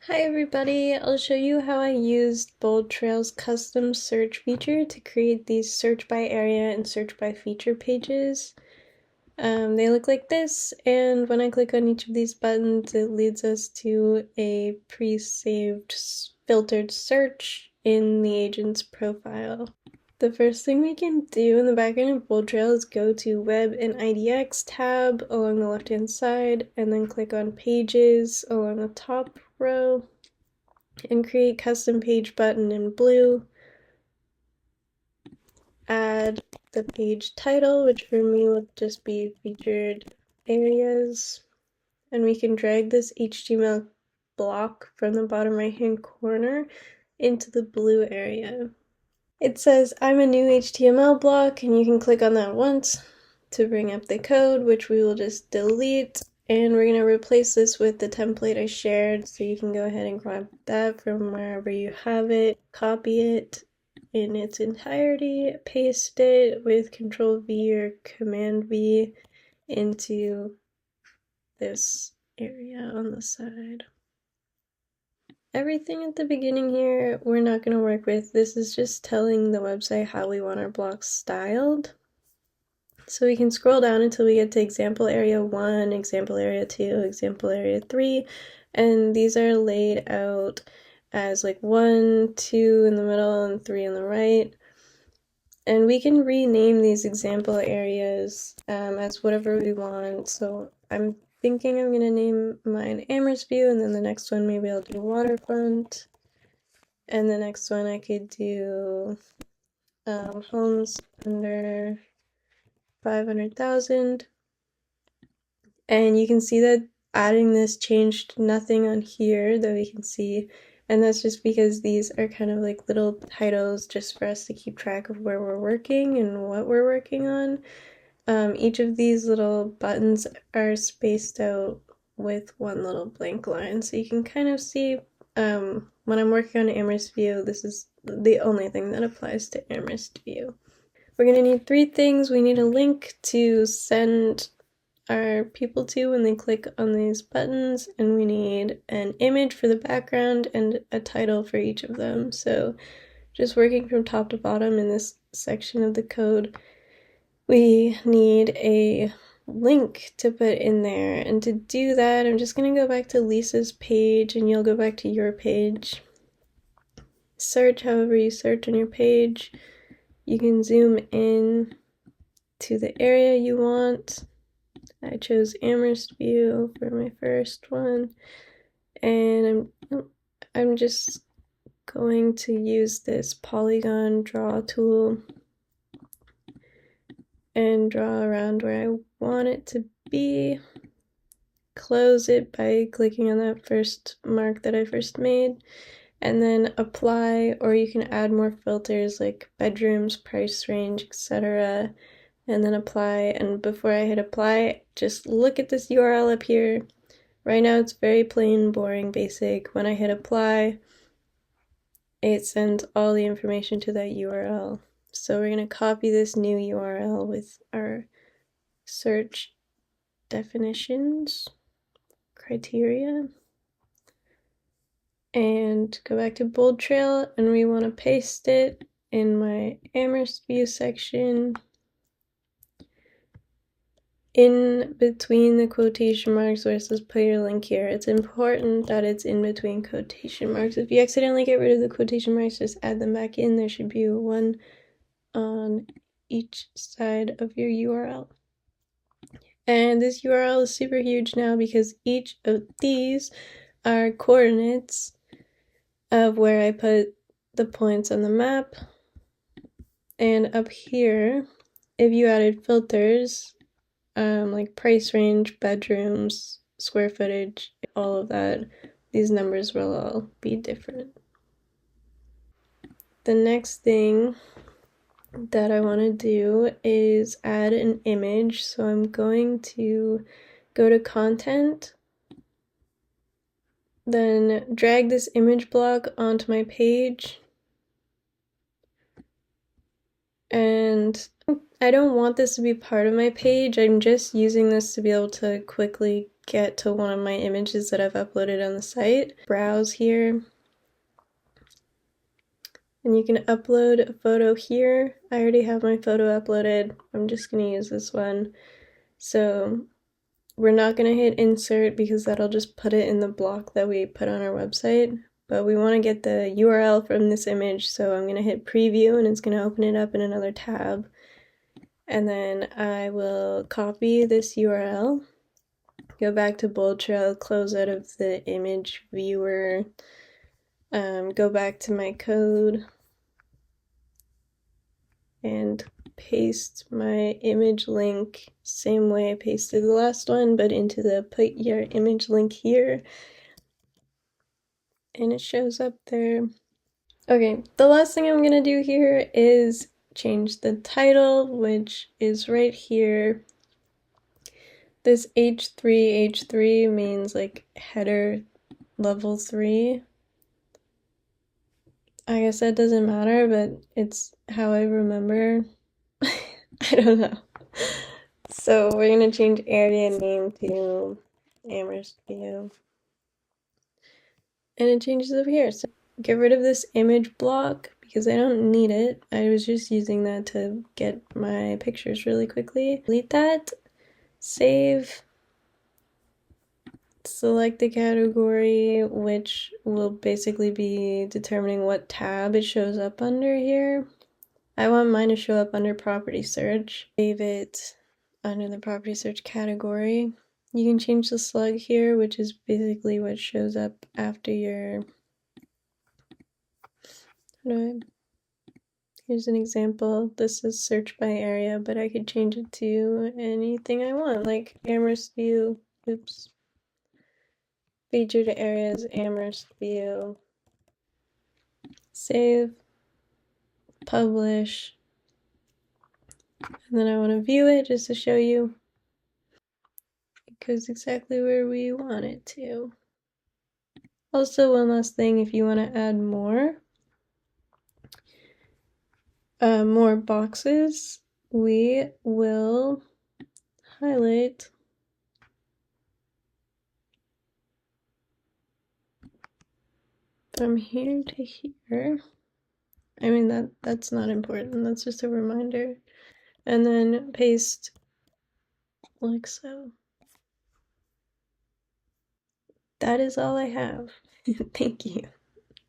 Hi everybody, I'll show you how I used Bold Trail's custom search feature to create these search by area and search by feature pages. They look like this, and when I click on each of these buttons, it leads us to a pre-saved filtered search in the agent's profile. The first thing we can do in the backend of Bold Trail is go to Web and IDX tab along the left-hand side, and then click on Pages along the top row, and create custom page button in blue. Add the page title, which for me will just be featured areas. And we can drag this HTML block from the bottom right hand corner into the blue area. It says I'm a new HTML block, and you can click on that once to bring up the code, which we will just delete. And we're going to replace this with the template I shared, so you can go ahead and grab that from wherever you have it, copy it in its entirety, paste it with Control V or Command V into this area on the side. Everything at the beginning here we're not going to work with. This is just telling the website how we want our blocks styled. So we can scroll down until we get to example area 1, example area 2, example area 3, and these are laid out as like 1, 2 in the middle, and 3 on the right. And we can rename these example areas as whatever we want. So I'm thinking I'm going to name mine Amherst View, and then the next one maybe I'll do Waterfront, and the next one I could do homes under 500,000. And you can see that adding this changed nothing on here that we can see, and that's just because these are kind of like little titles just for us to keep track of where we're working and what we're working on. Each of these little buttons are spaced out with one little blank line, so you can kind of see when I'm working on Amherst View, this is the only thing that applies to Amherst View. We're going to need 3 things. We need a link to send our people to when they click on these buttons, and we need an image for the background and a title for each of them. So just working from top to bottom in this section of the code, we need a link to put in there. And to do that, I'm just going to go back to Lisa's page, and you'll go back to your page. Search however you search on your page. You can zoom in to the area you want. I chose Amherst View for my first one, and I'm just going to use this polygon draw tool and draw around where I want it to be. Close it by clicking on that first mark that I first made, and then apply, or you can add more filters like bedrooms, price range, etc., and then apply. And before I hit apply, just look at this URL up here. Right now it's very plain, boring, basic. When I hit apply, it sends all the information to that URL. So we're going to copy this new URL with our search definitions criteria, and go back to Bold Trail, and we want to paste it in my Amherst View section in between the quotation marks where it says put your link here. It's important that it's in between quotation marks. If you accidentally get rid of the quotation marks, just add them back in. There should be one on each side of your URL. And this URL is super huge now because each of these are coordinates of where I put the points on the map. And up here, if you added filters, like price range, bedrooms, square footage, all of that, these numbers will all be different. The next thing that I want to do is add an image. So I'm going to go to content, then drag this image block onto my page, and I don't want this to be part of my page. I'm just using this to be able to quickly get to one of my images that I've uploaded on the site. Browse here, and you can upload a photo here. I already have my photo uploaded. I'm just gonna use this one. So we're not gonna hit insert because that'll just put it in the block that we put on our website. But we want to get the URL from this image, so I'm gonna hit preview and it's gonna open it up in another tab. And then I will copy this URL, go back to Bold Trail, close out of the image viewer, go back to my code, and paste my image link same way I pasted the last one, but into the put your image link here, and it shows up there. Okay, the last thing I'm gonna do here is change the title, which is right here. This H3 means like header level 3. I guess that doesn't matter, but it's how I remember. I don't know. So we're gonna change area name to Amherst View. And it changes over here. So get rid of this image block because I don't need it. I was just using that to get my pictures really quickly. Delete that, save, select the category, which will basically be determining what tab it shows up under here. I want mine to show up under property search. Save it under the property search category. You can change the slug here, which is basically what shows up after your... Here's an example. This is search by area, but I could change it to anything I want, like Amherst View. Oops. Featured areas, Amherst View. Save. Publish. And then I want to view it just to show you. It goes exactly where we want it to. Also, one last thing, if you want to add more boxes, we will highlight from here to here. I mean, that's not important, that's just a reminder. And then paste like so. That is all I have. Thank you.